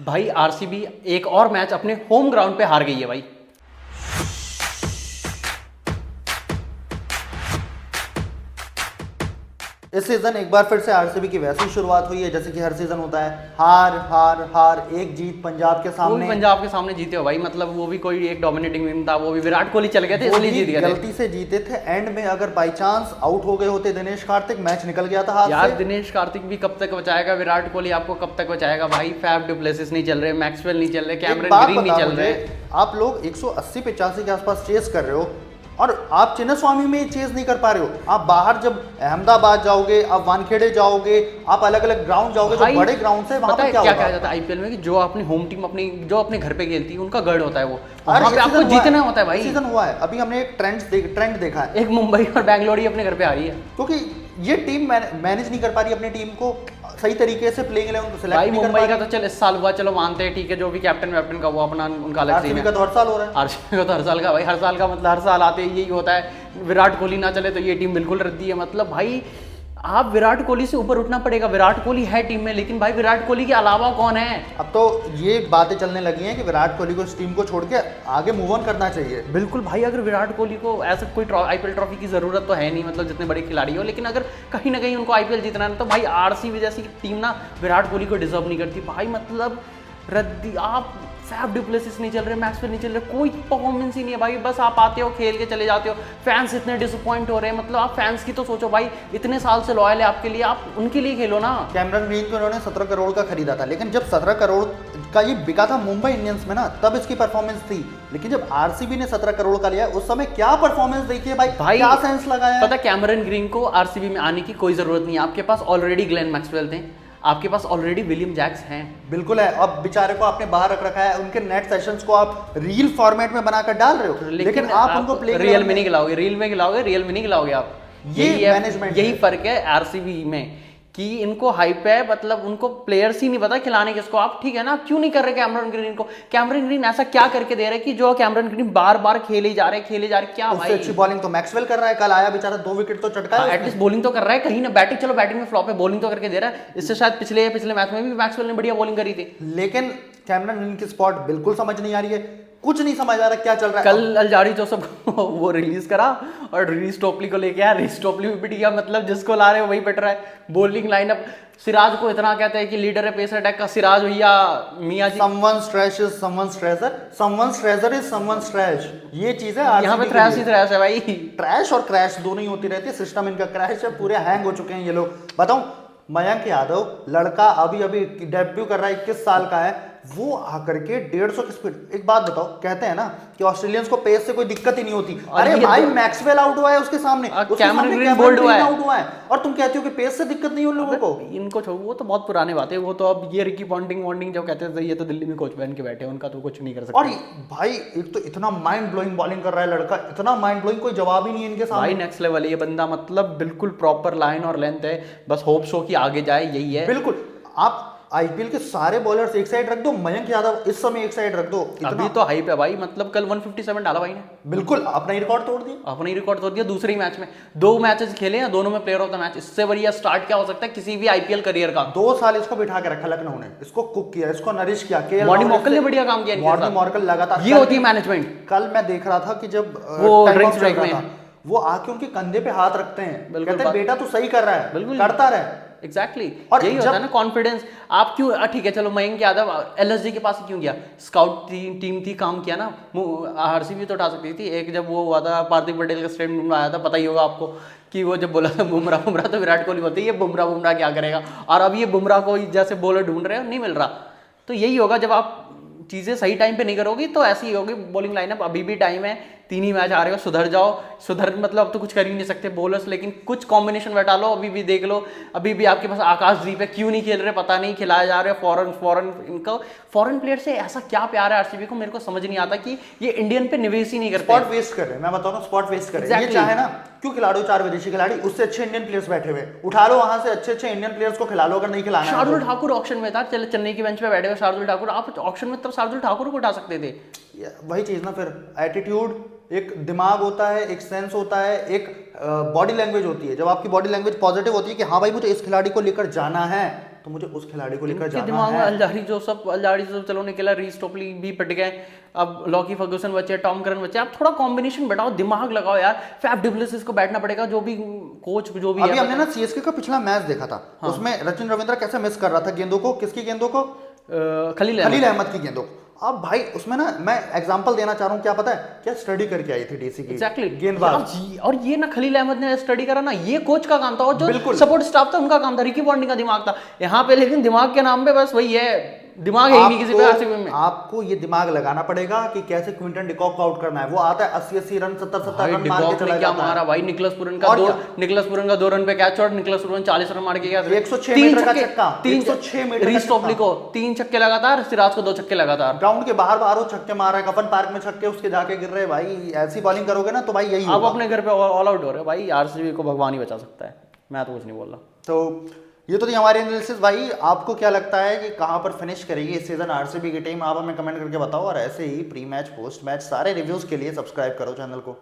भाई आरसीबी एक और मैच अपने होम ग्राउंड पे हार गई है भाई। इस सीजन एक बार फिर से आरसीबी की वैसी शुरुआत हुई है जैसे कि हर सीजन होता है। हार हार हार, एक जीत पंजाब के वो भी सामने। पंजाब के सामने जीते हो भाई, मतलब वो भी कोई एक डोमिनेटिंग टीम था, वो भी विराट कोहली चल गए थे वो इसलिए भी जीत गए थे। गलती से जीते थे। एंड में अगर बाई चांस आउट हो गए होते दिनेश कार्तिक, मैच निकल गया था हाथ यार से। दिनेश कार्तिक भी कब तक बचाएगा, विराट कोहली आपको कब तक बचाएगा भाई। फैफ डुप्लेसिस नहीं चल रहे, मैक्सवेल नहीं चल रहे, एक कैमरन बात ग्रीन नहीं बता चल मुझे, रहे। आप लोग 180-85 के आसपास चेस कर रहे हो और आप चिन्नस्वामी में चेस नहीं कर पा रहे हो। आप बाहर जब अहमदाबाद जाओगे, आप वानखेड़े जाओगे, आप अलग अलग ग्राउंड जाओगे जो भाई, बड़े ग्राउंड से, वहां पता पर है क्या क्या होगा? कहा जाता है आईपीएल में कि जो अपनी होम टीम जो अपने घर पे खेलती है उनका गढ़ होता है वो, अरे वहां पे ये आपको सीजन हुआ जीतना होता है भाई। सीजन हुआ है, अभी हमने एक ट्रेंड देखा है। एक मुंबई और बैंगलोर ही अपने घर पे आ रही है क्योंकि ये टीम मैनेज नहीं कर पा रही अपनी टीम को सही तरीके से, प्लेइंग 11 को सिलेक्ट भाई। नहीं कर मुंबई पा का रही। तो चल इस साल हुआ, चलो मानते हैं, ठीक है, जो भी कैप्टन का वो अपना उनका अलग सीन आरसीबी है। का तो हर साल हो रहा है। आरसीबी का तो हर साल का भाई, हर साल का मतलब हर साल आते यही होता है, विराट कोहली ना चले तो ये टीम बिल्कुल रद्दी है। मतलब भाई आप विराट कोहली से ऊपर उठना पड़ेगा। विराट कोहली है टीम में, लेकिन भाई विराट कोहली के अलावा कौन है? अब तो ये बातें चलने लगी हैं कि विराट कोहली को इस टीम को छोड़ के आगे मूव ऑन करना चाहिए। बिल्कुल भाई, अगर विराट कोहली को ऐसा कोई आईपीएल ट्रॉफी की जरूरत तो है नहीं, मतलब जितने बड़े खिलाड़ी हो, लेकिन अगर कहीं ना कहीं उनको आईपीएल जीतना है तो भाई आरसीबी जैसी टीम ना विराट कोहली को डिजर्व नहीं करती भाई। मतलब रद्दी, आप फैफ डुप्लेसिस नहीं चल रहे, मैक्सवेल नहीं चल रहे, कोई परफॉर्मेंस ही नहीं है भाई। बस आप आते हो, खेल के चले जाते हो, फैंस इतने डिसअपॉइंट हो रहे हैं। मतलब आप फैंस की तो सोचो भाई, इतने साल से लॉयल है आपके लिए, आप उनके लिए खेलो ना। कैमरन ग्रीन को उन्होंने 17 करोड़ का खरीदा था, लेकिन जब 17 करोड़ का ये बिका था मुंबई इंडियंस में ना, तब इसकी परफॉर्मेंस थी। लेकिन जब आरसीबी ने 17 करोड़ का लिया, उस समय क्या परफॉर्मेंस देखी है भाई, क्या सेंस लगाया है? पता कैमरन ग्रीन को आरसीबी में आने की कोई जरूरत नहीं है। आपके पास ऑलरेडी ग्लेन मैक्सवेल थे, आपके पास ऑलरेडी विलियम जैक्स हैं। बिल्कुल है। अब बेचारे को आपने बाहर रख रखा है, उनके नेट सेशंस को आप रील फॉर्मेट में बनाकर डाल रहे हो, लेकिन आप उनको प्ले रियल में नहीं खिलाओगे, रील में खिलाओगे, रियल में नहीं खिलाओगे आप। ये यही मैनेजमेंट यही है। फर्क है आरसीबी में कि इनको हाइप है, मतलब उनको प्लेयर्स ही नहीं पता खिलाने किसको। आप ठीक है ना, क्यों नहीं कर रहे कैमरन ग्रीन को? कैमरन ग्रीन ऐसा क्या करके दे रहे हैं कि जो कैमरन ग्रीन बार बार खेले ही जा रहे क्या उससे भाई? अच्छी बॉलिंग तो मैक्सवेल कर रहा है। कल आया बेचारा, 2 विकेट तो चटका है। एटलीस्ट बॉलिंग तो कर रहा है कहीं ना। बैटिंग चलो बैटिंग में फ्लॉप है, बॉलिंग तो करके दे रहा है। इससे शायद पिछले मैच में भी मैक्सवेल ने बढ़िया बॉलिंग करी थी। लेकिन कैमरन ग्रीन की स्पॉट बिल्कुल समझ नहीं आ रही है, कुछ नहीं समझ आ रहा क्या चल रहा है। कल अलजारी जोसेफ को वो रिलीज करा और रीस टोपली को लेके आया, रीस टोपली भी पिट गया। मतलब जिसको ला रहे हो वही पिट रहा है। बॉलिंग लाइनअप, सिराज को इतना कहते हैं कि लीडर है पेसर अटैक का, सिराज भैया मियां जी। Someone's trash is someone's treasure, someone's treasure is someone's trash। ये चीज है यहाँ पे थ्रैश ही थ्रैश है भाई। ट्रैश और क्रैश दोनों ही होती रहती है। सिस्टम इनका क्रैश है, पूरे हैंग हो चुके हैं ये लोग। बताऊं, मयंक यादव लड़का अभी अभी डेब्यू कर रहा है, 21 साल का है, वो आकर के 150 की स्पीड। एक बात बताओ, कहते हैं ना कि ऑस्ट्रेलियंस को पेस से कोई दिक्कत ही नहीं होती। अरे भाई मैक्सवेल आउट हुआ है उसके सामने, कैमरन ग्रीन बोल्ड हुआ है। आउट हुआ है, और तुम कहते हो कि पेस से दिक्कत नहीं उन लोगों को। इनको छोड़ो, वो तो बहुत पुराने बात है। वो तो अब ये रिकी पॉन्टिंग जो कहते थे, ये तो दिल्ली में कोच बन के बैठे हैं, उनका तो कुछ नहीं कर सकते। और भाई एक तो इतना माइंड ब्लोइंग बॉलिंग कर रहा है लड़का, इतना माइंड ब्लोइंग, कोई जवाब ही नहीं है इनके सामने। भाई नेक्स्ट लेवल है ये बंदा, मतलब बिल्कुल प्रॉपर लाइन और लेंथ है। बस होप सो कि आगे जाए, यही है। बिल्कुल। आप आईपीएल के सारे बॉलर्स एक साइड रख दो, मयंक यादव इस समय एक साइड रख दो। अभी तो हाइप है भाई, मतलब कल 157 डाला भाई ने, बिल्कुल अपना ही रिकॉर्ड तोड़ दिया। अपना ही रिकॉर्ड तोड़ दिया। दूसरे ही मैच में 2 मैचेस खेले हैं, दोनों में प्लेयर ऑफ द मैच। इससे बढ़िया स्टार्ट क्या हो सकता है किसी भी आईपीएल करियर का? 2 साल इसको बिठा के रखा लखनऊ ने, इसको कुक किया, इसको नरिश किया। मॉर्नी मॉर्कल ने बढ़िया काम किया इनके मॉर्नी साथ। मॉर्कल लगातार, ये होती है मैनेजमेंट। कल मैं देख रहा था कि जब वो टाइम ड्रिंक्स ऑफ चल ब्रेक रहा में था, वो आके उनके कंधे पे हाथ रखते हैं, बिल्कुल कहते हैं बेटा तू सही कर रहा है, बिल्कुल करता रहे। एग्जैक्टली और यही होता जब- है ना कॉन्फिडेंस। आप क्यों ठीक है चलो, मयंक यादव एलएसजी के पास ही क्यों गया? स्काउट टीम थी, काम किया ना। आरसीबी तो उठा सकती थी। एक जब वो हुआ था, पार्थिव पटेल का स्टेटमेंट में आया था, पता ही होगा आपको, कि वो जब बोला था बुमराह तो विराट कोहली बोलते ये बुमराह क्या करेगा। और अब ये बुमराह को जैसे बॉलर ढूंढ रहे हो, नहीं मिल रहा। तो यही होगा, जब आप चीज़ें सही टाइम पे नहीं करोगी तो ऐसी ही होगी बॉलिंग लाइनअप। अभी भी टाइम है, 3 ही मैच आ रहे हो, सुधर जाओ। सुधर मतलब अब तो कुछ कर ही नहीं सकते बॉलर्स, लेकिन कुछ कॉम्बिनेशन बैठा लो। अभी भी देख लो, अभी भी आपके पास आकाशदीप है, क्यों नहीं खेल रहे पता नहीं, खिलाए जा रहे हैं फॉरेन इनका। फॉरेन प्लेयर से ऐसा क्या प्यार है आरसीबी को, मेरे को समझ नहीं आता कि ये इंडियन पे निवेश ही नहीं करते। स्पॉट वेस्ट कर रहे हैं, मैं बता रहा हूँ, स्पॉट वेस्ट कर रहे हैं। ये चाहे ना, क्यों खिलाड़ो 4 विदेशी खिलाड़ी, उससे अच्छे इंडियन प्लेयर्स बैठे हुए, उठा लो वहां से अच्छे इंडियन प्लेयर्स को खिला लो, अगर नहीं खिलाना है। शार्दुल ठाकुर ऑक्शन में था, चले चेन्नई की बेंच पे बैठे हुए शार्दुल ठाकुर, आप ऑक्शन में तब शार्दुल ठाकुर को उठा सकते थे। वही चीज ना, फिर एटीट्यूड, एक दिमाग होता है, एक सेंस होता है, एक बॉडी लैंग्वेज होती है। जब आपकी बॉडी लैंग्वेज पॉजिटिव होती है कि हाँ भाई मुझे इस खिलाड़ी को लेकर जाना है, तो मुझे उस खिलाड़ी को लेकर इनके जाना दिमाग में है। अल्जारी जो सब चलो निकला, रीस टोपली भी पट गए, अब लॉकी फर्गूसन बचे, टॉम करन बचे, आप थोड़ा कॉम्बिनेशन बैठाओ, दिमाग लगाओ यार। फैफ डिप्लेसिस को बैठना पड़ेगा, जो भी कोच जो भी अभी है। हमने ना सीएसके का पिछला मैच देखा था, उसमें रचिन रविंद्र कैसे मिस कर रहा था गेंदों को, किसकी गेंदों को, खलील खलील अहमद की गेंदों को। अब भाई उसमें ना मैं एग्जांपल देना चाह रहा हूँ, क्या पता है क्या स्टडी करके आई थी डीसी की एग्जैक्टली गेंदबाज। और ये ना खलील अहमद ने स्टडी करा ना, ये कोच का काम था, और जो बिल्कुल। सपोर्ट स्टाफ था उनका काम था, रिकी पॉन्टिंग का दिमाग था यहाँ पे। लेकिन दिमाग के नाम पे बस वही है, दिमाग है ही नहीं किसी पे आरसीबी में। आपको ये दिमाग लगाना पड़ेगा कि कैसे क्विंटन डिकॉक को आउट करना है। वो आता है 80-80 रन 70-70 भाई रन मार के डिकॉक चला ने क्या जाता मारा है। भाई, निकलस पुरन का और दो, क्या? निकलस पुरन का 2 रन पे कैच, और निकलस पुरन 40 रन मार के गया। 106 तीन मीटर का छक्के, छक्का, 106 मीटर का रीस टोपली छक्का। को 3 छक्के लगातार, सिराज को 2 छक्के लगातार। ग्राउंड के बाहर बाहर वो छक्के मार रहे हैं, कफन पार्क में छक्के उसके जाके गिर रहे हैं। भाई ऐसी बॉलिंग करोगे ना तो भाई यही आप होगा। अपने घर पे ऑल आउट हो रहे हो भाई, आरसीबी को भगवान ही बचा सकता है, मैं तो कुछ नहीं बोल रहा। तो ये तो थी हमारी एनालिसिस। भाई आपको क्या लगता है कि कहाँ पर फिनिश करेगी इस सीजन आरसीबी की टीम, आप हमें कमेंट करके बताओ। और ऐसे ही प्री मैच पोस्ट मैच सारे रिव्यूज के लिए सब्सक्राइब करो चैनल को।